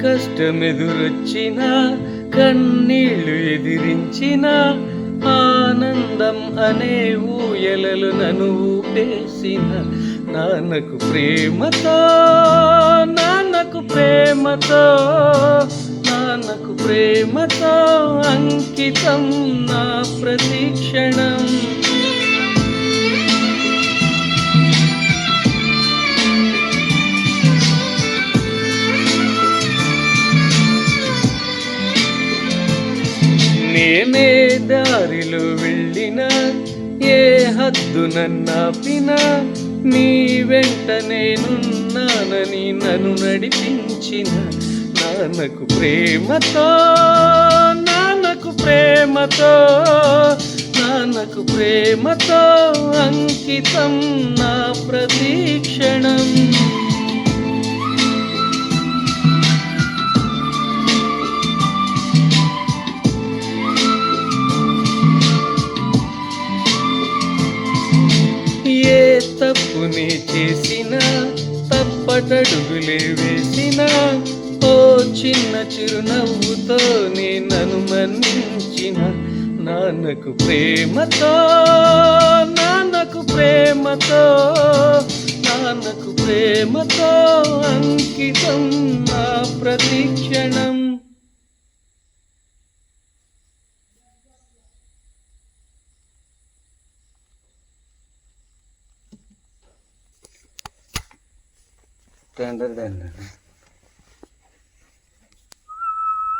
కష్టమెదురొచ్చిన కన్నీళ్లు ఎదిరించిన ఆనందం అనే ఊయలలు నన్ను ఊపేసిన నాన్నకు ప్రేమతో నాన్నకు ప్రేమతో నాన్నకు ప్రేమతో అంకితం నా ప్రతిక్షణం. నేనే దారిలో వెళ్ళినా ఏ హద్దు నన్నాపినా నీ వెంట నేనున్నానని నన్ను నడిపించిన నాన్నకు ప్రేమతో నాన్నకు ప్రేమతో నాన్నకు ప్రేమతో అంకితం నా ప్రతిక్షణం. ఏ తప్పుని చేసిన తప్పటడుగులే వేసిన ఓ చిన్న చిరునవ్వుతో నన్ను మన్నించిన నాన్నకు ప్రేమతో నాన్నకు ప్రేమతో నాన్నకు ప్రేమతో అంకితం నా ప్రతిక్షణం. Standard